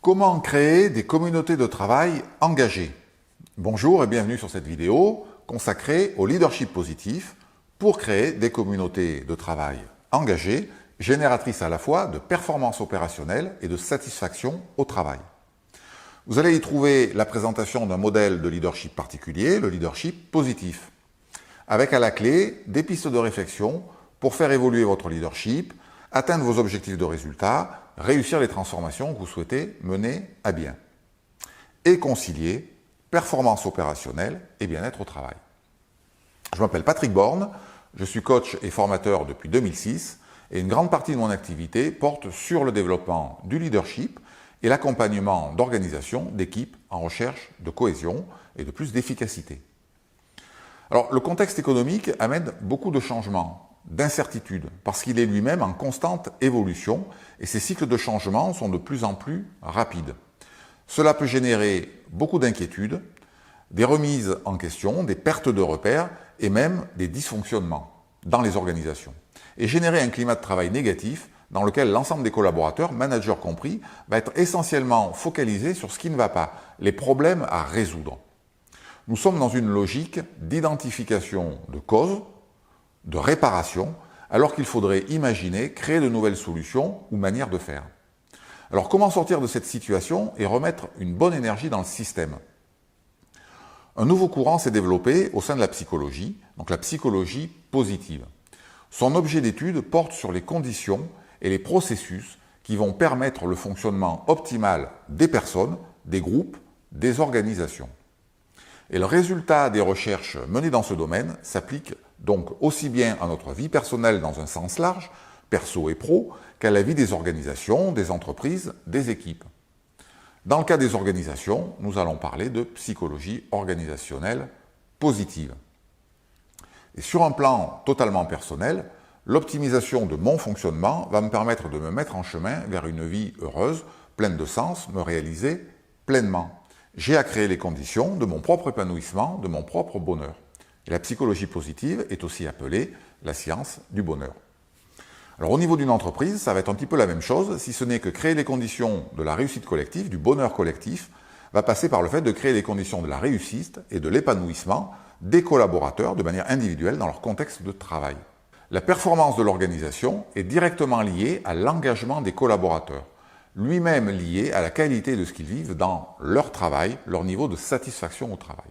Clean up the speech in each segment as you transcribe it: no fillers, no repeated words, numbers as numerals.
Comment créer des communautés de travail engagées? Bonjour et bienvenue sur cette vidéo consacrée au leadership positif pour créer des communautés de travail engagées, génératrices à la fois de performance opérationnelle et de satisfaction au travail. Vous allez y trouver la présentation d'un modèle de leadership particulier, le leadership positif, avec à la clé des pistes de réflexion pour faire évoluer votre leadership, atteindre vos objectifs de résultats, réussir les transformations que vous souhaitez mener à bien et concilier performance opérationnelle et bien-être au travail. Je m'appelle Patrick Borne, je suis coach et formateur depuis 2006 et une grande partie de mon activité porte sur le développement du leadership et l'accompagnement d'organisations, d'équipes en recherche de cohésion et de plus d'efficacité. Alors, le contexte économique amène beaucoup de changements, d'incertitudes, parce qu'il est lui-même en constante évolution et ces cycles de changement sont de plus en plus rapides. Cela peut générer beaucoup d'inquiétudes, des remises en question, des pertes de repères et même des dysfonctionnements dans les organisations. Et générer un climat de travail négatif dans lequel l'ensemble des collaborateurs, managers compris, va être essentiellement focalisé sur ce qui ne va pas, les problèmes à résoudre. Nous sommes dans une logique d'identification de causes, de réparation, alors qu'il faudrait imaginer créer de nouvelles solutions ou manières de faire. Alors comment sortir de cette situation et remettre une bonne énergie dans le système? Un nouveau courant s'est développé au sein de la psychologie, donc la psychologie positive. Son objet d'étude porte sur les conditions et les processus qui vont permettre le fonctionnement optimal des personnes, des groupes, des organisations. Et le résultat des recherches menées dans ce domaine s'applique donc aussi bien à notre vie personnelle dans un sens large, perso et pro, qu'à la vie des organisations, des entreprises, des équipes. Dans le cas des organisations, nous allons parler de psychologie organisationnelle positive. Et sur un plan totalement personnel, l'optimisation de mon fonctionnement va me permettre de me mettre en chemin vers une vie heureuse, pleine de sens, me réaliser pleinement. J'ai à créer les conditions de mon propre épanouissement, de mon propre bonheur. Et la psychologie positive est aussi appelée la science du bonheur. Alors au niveau d'une entreprise, ça va être un petit peu la même chose, si ce n'est que créer les conditions de la réussite collective, du bonheur collectif, va passer par le fait de créer les conditions de la réussite et de l'épanouissement des collaborateurs de manière individuelle dans leur contexte de travail. La performance de l'organisation est directement liée à l'engagement des collaborateurs, lui-même lié à la qualité de ce qu'ils vivent dans leur travail, leur niveau de satisfaction au travail.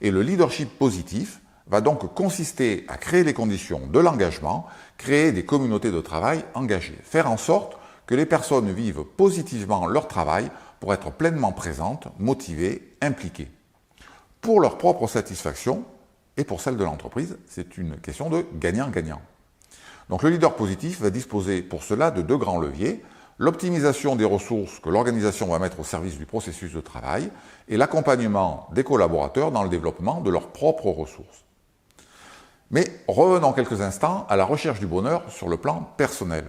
Et le leadership positif va donc consister à créer les conditions de l'engagement, créer des communautés de travail engagées, faire en sorte que les personnes vivent positivement leur travail pour être pleinement présentes, motivées, impliquées. Pour leur propre satisfaction et pour celle de l'entreprise, c'est une question de gagnant-gagnant. Donc le leader positif va disposer pour cela de deux grands leviers, l'optimisation des ressources que l'organisation va mettre au service du processus de travail et l'accompagnement des collaborateurs dans le développement de leurs propres ressources. Mais revenons quelques instants à la recherche du bonheur sur le plan personnel.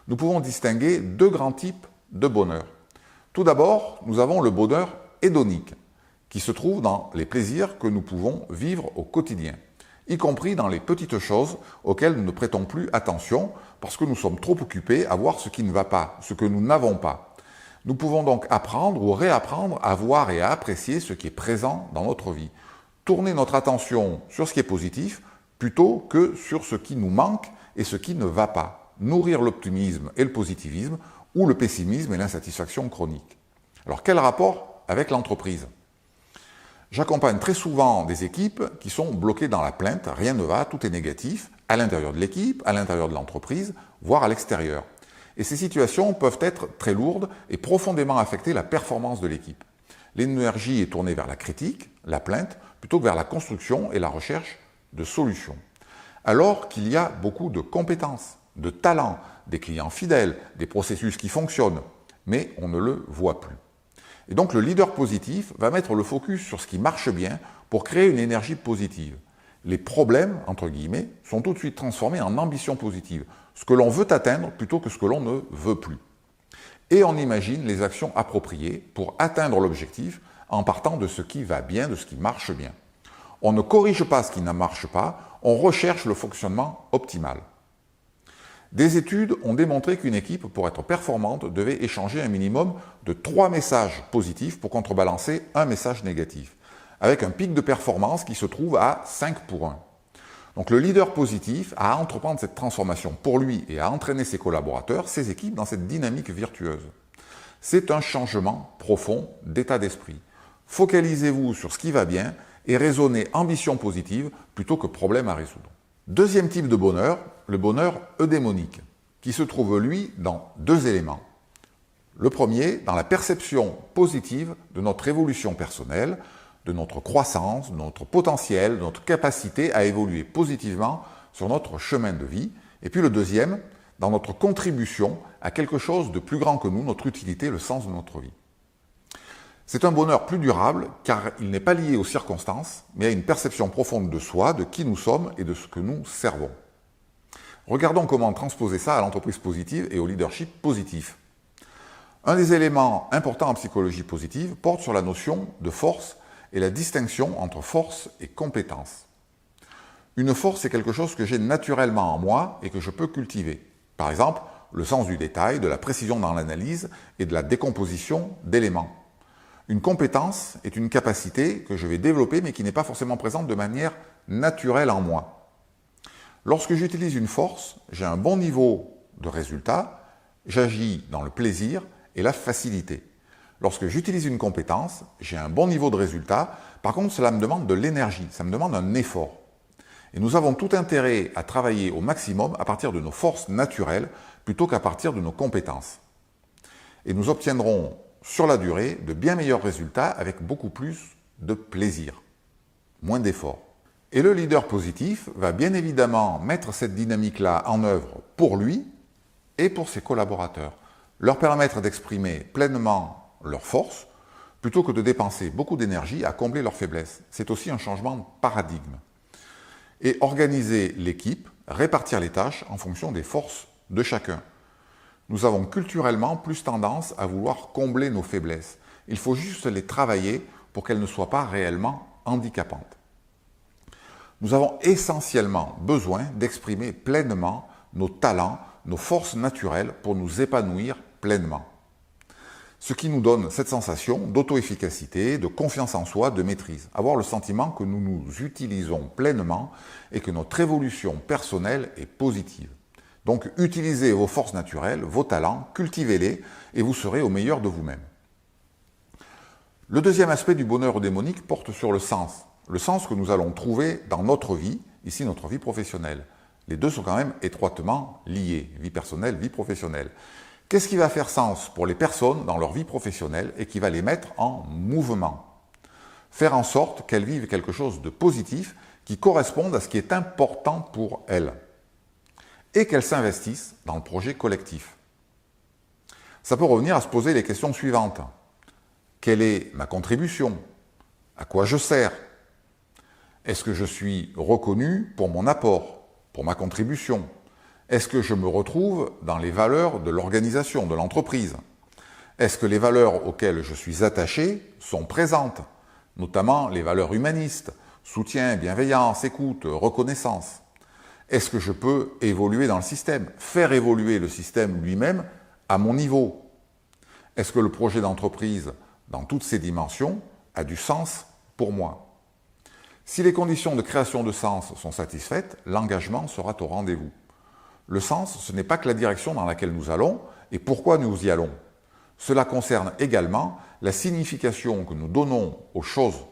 Nous pouvons distinguer deux grands types de bonheur. Tout d'abord, nous avons le bonheur hédonique, qui se trouve dans les plaisirs que nous pouvons vivre au quotidien, y compris dans les petites choses auxquelles nous ne prêtons plus attention parce que nous sommes trop occupés à voir ce qui ne va pas, ce que nous n'avons pas. Nous pouvons donc apprendre ou réapprendre à voir et à apprécier ce qui est présent dans notre vie. Tourner notre attention sur ce qui est positif plutôt que sur ce qui nous manque et ce qui ne va pas. Nourrir l'optimisme et le positivisme ou le pessimisme et l'insatisfaction chronique. Alors quel rapport avec l'entreprise ? J'accompagne très souvent des équipes qui sont bloquées dans la plainte, rien ne va, tout est négatif, à l'intérieur de l'équipe, à l'intérieur de l'entreprise, voire à l'extérieur. Et ces situations peuvent être très lourdes et profondément affecter la performance de l'équipe. L'énergie est tournée vers la critique, la plainte, plutôt que vers la construction et la recherche de solutions. Alors qu'il y a beaucoup de compétences, de talents, des clients fidèles, des processus qui fonctionnent, mais on ne le voit plus. Et donc le leader positif va mettre le focus sur ce qui marche bien pour créer une énergie positive. Les problèmes, entre guillemets, sont tout de suite transformés en ambition positive, ce que l'on veut atteindre plutôt que ce que l'on ne veut plus. Et on imagine les actions appropriées pour atteindre l'objectif en partant de ce qui va bien, de ce qui marche bien. On ne corrige pas ce qui ne marche pas, on recherche le fonctionnement optimal. Des études ont démontré qu'une équipe, pour être performante, devait échanger un minimum de 3 messages positifs pour contrebalancer un message négatif, avec un pic de performance qui se trouve à 5 pour 1. Donc le leader positif a à entreprendre cette transformation pour lui et à entraîner ses collaborateurs, ses équipes, dans cette dynamique vertueuse. C'est un changement profond d'état d'esprit. Focalisez-vous sur ce qui va bien et raisonnez ambition positive plutôt que problème à résoudre. Deuxième type de bonheur, le bonheur eudémonique, qui se trouve, lui, dans 2 éléments. Le premier, dans la perception positive de notre évolution personnelle, de notre croissance, de notre potentiel, de notre capacité à évoluer positivement sur notre chemin de vie. Et puis le deuxième, dans notre contribution à quelque chose de plus grand que nous, notre utilité, le sens de notre vie. C'est un bonheur plus durable car il n'est pas lié aux circonstances, mais à une perception profonde de soi, de qui nous sommes et de ce que nous servons. Regardons comment transposer ça à l'entreprise positive et au leadership positif. Un des éléments importants en psychologie positive porte sur la notion de force et la distinction entre force et compétence. Une force est quelque chose que j'ai naturellement en moi et que je peux cultiver. Par exemple, le sens du détail, de la précision dans l'analyse et de la décomposition d'éléments. Une compétence est une capacité que je vais développer mais qui n'est pas forcément présente de manière naturelle en moi. Lorsque j'utilise une force, j'ai un bon niveau de résultat, j'agis dans le plaisir et la facilité. Lorsque j'utilise une compétence, j'ai un bon niveau de résultat, par contre cela me demande de l'énergie, ça me demande un effort. Et nous avons tout intérêt à travailler au maximum à partir de nos forces naturelles plutôt qu'à partir de nos compétences. Et nous obtiendrons sur la durée de bien meilleurs résultats avec beaucoup plus de plaisir, moins d'efforts. Et le leader positif va bien évidemment mettre cette dynamique-là en œuvre pour lui et pour ses collaborateurs, leur permettre d'exprimer pleinement leurs forces plutôt que de dépenser beaucoup d'énergie à combler leurs faiblesses. C'est aussi un changement de paradigme. Et organiser l'équipe, répartir les tâches en fonction des forces de chacun. Nous avons culturellement plus tendance à vouloir combler nos faiblesses. Il faut juste les travailler pour qu'elles ne soient pas réellement handicapantes. Nous avons essentiellement besoin d'exprimer pleinement nos talents, nos forces naturelles pour nous épanouir pleinement. Ce qui nous donne cette sensation d'auto-efficacité, de confiance en soi, de maîtrise. Avoir le sentiment que nous nous utilisons pleinement et que notre évolution personnelle est positive. Donc utilisez vos forces naturelles, vos talents, cultivez-les et vous serez au meilleur de vous-même. Le deuxième aspect du bonheur eudémonique porte sur le sens que nous allons trouver dans notre vie, ici notre vie professionnelle. Les deux sont quand même étroitement liés, vie personnelle, vie professionnelle. Qu'est-ce qui va faire sens pour les personnes dans leur vie professionnelle et qui va les mettre en mouvement? Faire en sorte qu'elles vivent quelque chose de positif qui corresponde à ce qui est important pour elles et qu'elles s'investissent dans le projet collectif. Ça peut revenir à se poser les questions suivantes. Quelle est ma contribution? À quoi je sers? Est-ce que je suis reconnu pour mon apport, pour ma contribution? Est-ce que je me retrouve dans les valeurs de l'organisation, de l'entreprise? Est-ce que les valeurs auxquelles je suis attaché sont présentes, notamment les valeurs humanistes, soutien, bienveillance, écoute, reconnaissance? Est-ce que je peux évoluer dans le système, faire évoluer le système lui-même à mon niveau? Est-ce que le projet d'entreprise, dans toutes ses dimensions, a du sens pour moi? Si les conditions de création de sens sont satisfaites, l'engagement sera au rendez-vous. Le sens, ce n'est pas que la direction dans laquelle nous allons et pourquoi nous y allons. Cela concerne également la signification que nous donnons aux choses.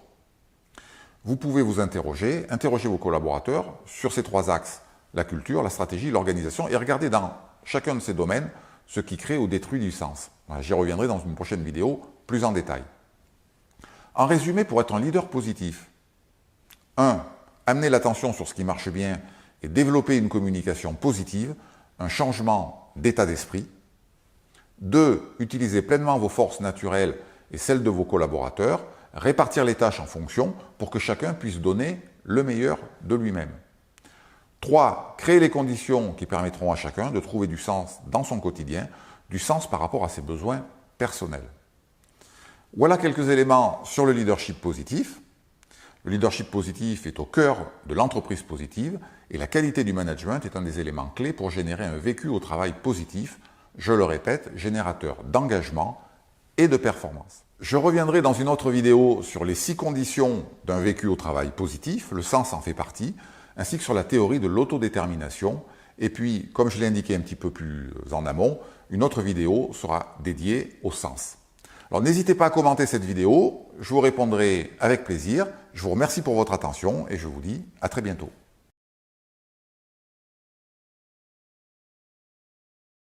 Vous pouvez vous interroger vos collaborateurs sur ces 3 axes, la culture, la stratégie, l'organisation, et regarder dans chacun de ces domaines ce qui crée ou détruit du sens. J'y reviendrai dans une prochaine vidéo plus en détail. En résumé, pour être un leader positif, 1. Amener l'attention sur ce qui marche bien et développer une communication positive, un changement d'état d'esprit. 2. Utiliser pleinement vos forces naturelles et celles de vos collaborateurs, répartir les tâches en fonction pour que chacun puisse donner le meilleur de lui-même. 3. Créer les conditions qui permettront à chacun de trouver du sens dans son quotidien, du sens par rapport à ses besoins personnels. Voilà quelques éléments sur le leadership positif. Le leadership positif est au cœur de l'entreprise positive et la qualité du management est un des éléments clés pour générer un vécu au travail positif, je le répète, générateur d'engagement et de performance. Je reviendrai dans une autre vidéo sur les 6 conditions d'un vécu au travail positif, le sens en fait partie, ainsi que sur la théorie de l'autodétermination. Et puis, comme je l'ai indiqué un petit peu plus en amont, une autre vidéo sera dédiée au sens. Alors n'hésitez pas à commenter cette vidéo, je vous répondrai avec plaisir. Je vous remercie pour votre attention et je vous dis à très bientôt.